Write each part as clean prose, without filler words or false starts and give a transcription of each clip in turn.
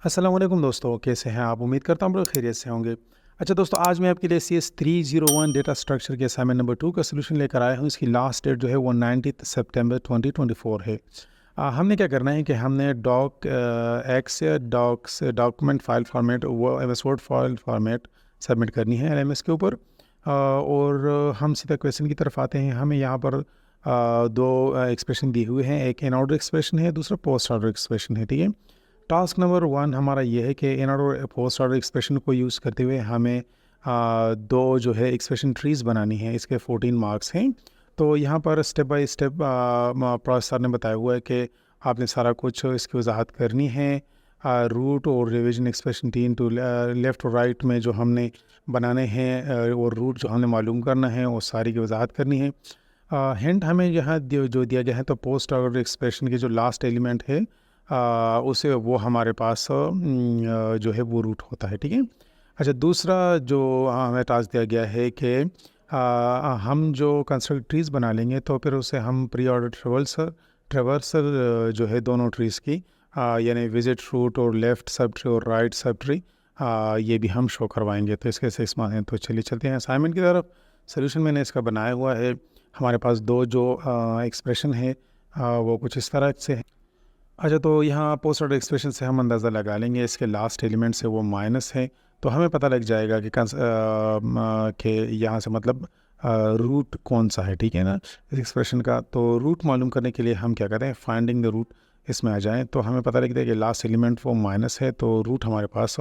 अस्सलाम वालेकुम दोस्तों, कैसे हैं आप? उम्मीद करता हूँ आप लोग खैरियत से होंगे। अच्छा दोस्तों, आज मैं आपके लिए CS301 डेटा स्ट्रक्चर के असाइनमेंट नंबर 2 का सॉल्यूशन लेकर आया हूँ। इसकी लास्ट डेट जो है वो 19 सितंबर 2024 है। हमने क्या करना है कि हमने एक्स या डॉक्यूमेंट फाइल फॉर्मेट वो MS word file format submit करनी है एलएमएस के ऊपर। और हम सीधा क्वेश्चन की तरफ आते हैं। हमें यहाँ पर दो एक्सप्रेशन दिए हुए हैं, एक इन ऑर्डर एक्सप्रेशन है, दूसरा पोस्ट ऑर्डर एक्सप्रेशन है। ठीक है, टास्क नंबर 1 हमारा ये है कि in order post order expression को यूज़ करते हुए हमें दो जो है एक्सप्रेशन ट्रीज़ बनानी है। इसके 14 मार्क्स हैं। तो यहाँ पर स्टेप बाय स्टेप प्रोफेसर ने बताया हुआ है कि आपने सारा कुछ इसकी वजाहत करनी है। रूट और रिवीजन एक्सप्रेशन 3 टू लेफ़्ट और राइट में जो हमने बनाने हैं और रूट जो हमने मालूम करना है वो सारी की वजाहत करनी है। हिंट हमें यहाँ जो दिया गया है, तो पोस्ट ऑर्डर एक्सप्रेशन के जो लास्ट एलिमेंट है उसे वो हमारे पास जो है वो रूट होता है। ठीक है। अच्छा, दूसरा जो हमें टास्क दिया गया है कि हम जो कंस्ट्रक्ट ट्रीज़ बना लेंगे तो फिर उसे हम प्री ऑर्डर ट्रेवर्सल जो है दोनों ट्रीज़ की यानी विजिट रूट और लेफ़्ट सब ट्री और राइट सब ट्री ये भी हम शो करवाएंगे। तो इसके 6 मार्क्स हैं। तो चलिए चलते हैं असाइनमेंट की तरफ। सोल्यूशन मैंने इसका बनाया हुआ है। हमारे पास दो जो एक्सप्रेशन है वो कुछ इस तरह से है। अच्छा, तो यहाँ पोस्ट ऑर्डर एक्सप्रेशन से हम अंदाज़ा लगा लेंगे, इसके लास्ट एलिमेंट से वो माइनस है। तो हमें पता लग जाएगा कि यहाँ से मतलब रूट कौन सा है। ठीक है ना, इस एक्सप्रेशन का। तो रूट मालूम करने के लिए हम क्या करते हैं, फाइंडिंग द रूट इसमें आ जाएं। तो हमें पता लगता है कि लास्ट एलिमेंट वो माइनस है, तो रूट हमारे पास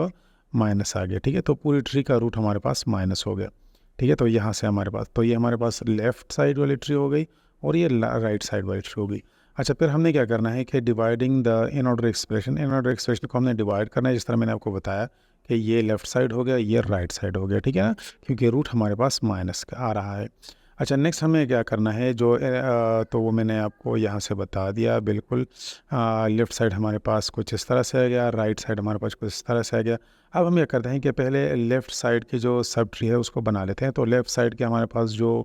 माइनस आ गया। ठीक है, तो पूरी ट्री का रूट हमारे पास माइनस हो गया। ठीक है, तो यहाँ से हमारे पास, तो ये हमारे पास लेफ़्ट साइड वाली ट्री हो गई और ये राइट साइड वाली ट्री हो गई। अच्छा, फिर हमने क्या करना है कि dividing the in order expression को हमने डिवाइड करना है, जिस तरह मैंने आपको बताया कि ये लेफ़्ट साइड हो गया, ये राइट साइड हो गया। ठीक है ना, क्योंकि रूट हमारे पास माइनस का आ रहा है। अच्छा, नेक्स्ट हमें क्या करना है, तो वो मैंने आपको यहाँ से बता दिया बिल्कुल। लेफ़्ट साइड हमारे पास कुछ इस तरह से आ गया, राइट साइड हमारे पास कुछ इस तरह से आ गया। अब हम क्या करते हैं कि पहले लेफ़्ट साइड की जो सब ट्री है उसको बना लेते हैं। तो लेफ़्ट साइड के हमारे पास जो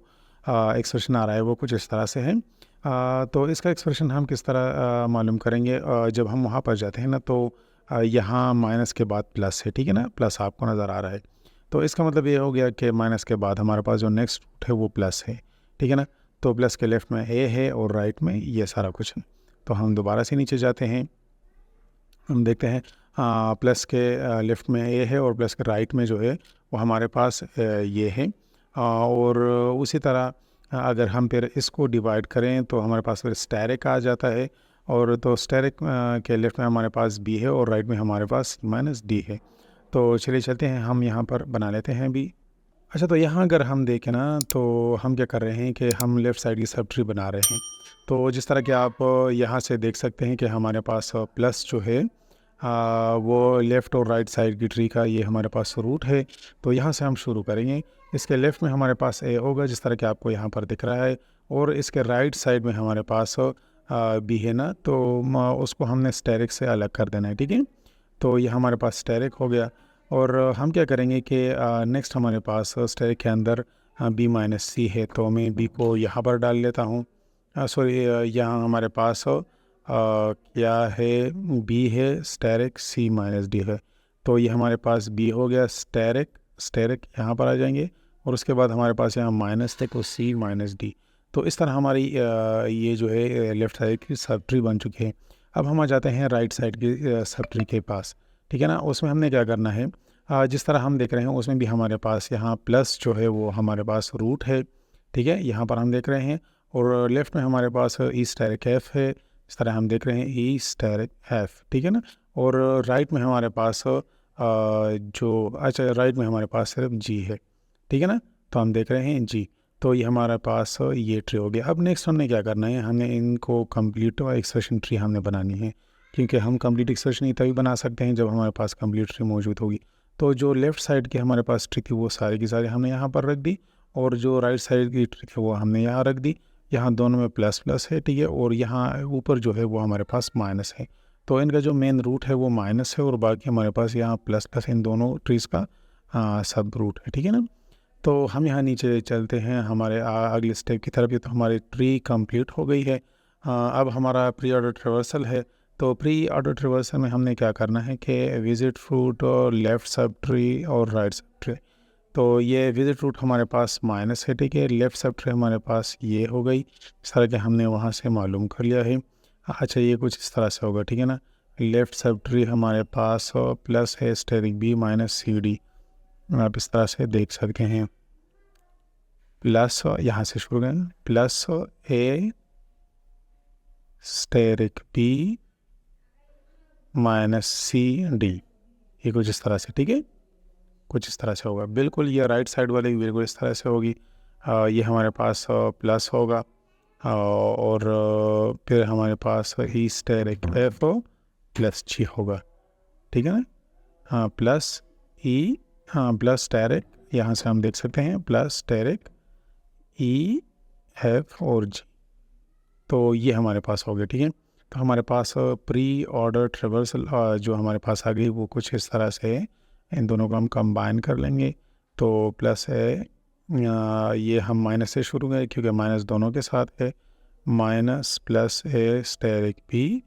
एक्सप्रेशन आ रहा है वो कुछ इस तरह से है। तो इसका एक्सप्रेशन हम किस तरह मालूम करेंगे, जब हम वहाँ पर जाते हैं ना, तो यहाँ माइनस के बाद प्लस है। ठीक है ना, प्लस आपको नज़र आ रहा है। तो इसका मतलब ये हो गया कि माइनस के बाद हमारे पास जो नेक्स्ट रूट है वो प्लस है। ठीक है ना, तो प्लस के लेफ़्ट में ए है और राइट में ये सारा कुछ है। तो हम दोबारा से नीचे जाते हैं, हम देखते हैं प्लस के लेफ़्ट में ए है और प्लस के राइट में जो है वो हमारे पास ये है। और उसी तरह अगर हम फिर इसको डिवाइड करें तो हमारे पास फिर स्टेरिक आ जाता है। और तो स्टेरिक के लेफ़्ट में हमारे पास बी है और राइट में हमारे पास माइनस डी है। तो चलिए चलते हैं, हम यहाँ पर बना लेते हैं बी। अच्छा, तो यहाँ अगर हम देखें ना, तो हम क्या कर रहे हैं कि हम लेफ़्ट साइड की सब ट्री बना रहे हैं। तो जिस तरह कि आप यहाँ से देख सकते हैं कि हमारे पास प्लस जो है वो लेफ़्ट और राइट साइड की ट्री का ये हमारे पास रूट है। तो यहाँ से हम शुरू करेंगे। इसके लेफ़्ट में हमारे पास ए होगा, जिस तरह कि आपको यहाँ पर दिख रहा है। और इसके राइट साइड में हमारे पास बी है ना, तो उसको हमने स्टेरिक से अलग कर देना है। ठीक है, तो ये हमारे पास स्टेरिक हो गया। और हम क्या करेंगे कि नेक्स्ट हमारे पास स्टेरिक के अंदर बी माइनस सी है, तो मैं बी को यहाँ पर डाल लेता हूँ। सॉरी, यहाँ हमारे पास क्या है, बी है स्टेरिक सी माइनस डी है। तो ये हमारे पास बी हो गया स्टेरिक, स्टेरिक यहाँ पर आ जाएंगे और उसके बाद हमारे पास यहाँ माइनस थे, को सी माइनस डी। तो इस तरह हमारी ये जो है लेफ़्ट साइड की सब ट्री बन चुकी है। अब हम आ जाते हैं राइट साइड की सब ट्री के पास। ठीक है ना, उसमें हमने क्या करना है, जिस तरह हम देख रहे हैं उसमें भी हमारे पास यहाँ प्लस जो है वो हमारे पास रूट है। ठीक है, यहाँ पर हम देख रहे हैं। और लेफ़्ट में हमारे पास ई स्टेरिक एफ है, इस तरह हम देख रहे हैं ई स्टेरिक एफ। ठीक है ना, और राइट में हमारे पास राइट में हमारे पास सिर्फ जी है। ठीक है ना, तो हम देख रहे हैं जी। तो ये हमारे पास ये ट्री हो गया। अब नेक्स्ट हमने क्या करना है, हमें इनको कंप्लीट एक्सप्रेशन ट्री हमने बनानी है, क्योंकि हम कंप्लीट एक्सप्रेशन तभी बना सकते हैं जब हमारे पास कंप्लीट ट्री मौजूद होगी। तो जो लेफ़्ट साइड की हमारे पास ट्री थी वो सारी की सारी हमने यहाँ पर रख दी, और जो राइट साइड की ट्री थी वो हमने यहाँ रख दी। यहाँ दोनों में प्लस प्लस है। ठीक है, और यहाँ ऊपर जो है वो हमारे पास माइनस है। तो इनका जो मेन रूट है वो माइनस है और बाकी हमारे पास यहाँ प्लस प्लस इन दोनों ट्रीज़ का सब रूट है। ठीक है ना, तो हम यहाँ नीचे चलते हैं हमारे अगले स्टेप की तरफ। ये तो हमारी ट्री कंप्लीट हो गई है। अब हमारा प्री ऑर्डर ट्रेवर्सल है। तो प्री ऑर्डर ट्रिवर्सल में हमने क्या करना है कि विजिट रूट और लेफ़्ट सब ट्री और राइट सब ट्री। तो ये विजिट रूट हमारे पास माइनस है, ठीक है। लेफ़्ट सब ट्री हमारे पास ये हो गई, इस तरह के हमने वहाँ से मालूम कर लिया है। अच्छा, ये कुछ इस तरह से होगा, ठीक है ना। लेफ़्ट सब ट्री हमारे पास प्लस है स्टेरिक बी माइनस सी डी, आप इस तरह से देख सकते हैं। प्लस यहाँ से शुरू करें, plus a asterisk B minus C d, ये कुछ इस तरह से, ठीक है। कुछ इस तरह से होगा बिल्कुल। ये राइट साइड वाली बिल्कुल इस तरह से होगी। ये हमारे पास प्लस होगा और फिर हमारे पास ई स्टेरिक एफ प्लस जी होगा, ठीक है ना। हाँ, प्लस ई, हाँ प्लस स्टेरिक, यहाँ से हम देख सकते हैं प्लस स्टेरिक ई एफ और जी, तो ये हमारे पास हो गया, ठीक है। तो हमारे पास प्री ऑर्डर ट्रिवर्सल जो हमारे पास आ गई वो कुछ इस तरह से है। इन दोनों को हम कंबाइन कर लेंगे तो प्लस है, ये हम माइनस से शुरू करें क्योंकि माइनस दोनों के साथ है। Minus plus a asterisk B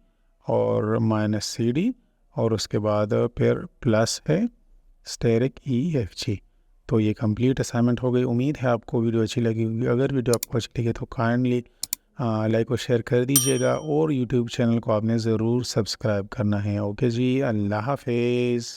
और माइनस सी डी, और उसके बाद फिर प्लस है स्टेरिक ई एफ जी। तो ये कंप्लीट असाइनमेंट हो गई। उम्मीद है आपको वीडियो अच्छी लगी होगी। अगर वीडियो आपको अच्छी लगी तो काइंडली लाइक और शेयर कर दीजिएगा, और यूट्यूब चैनल को आपने ज़रूर सब्सक्राइब करना है। ओके जी, अल्लाह हाफिज़।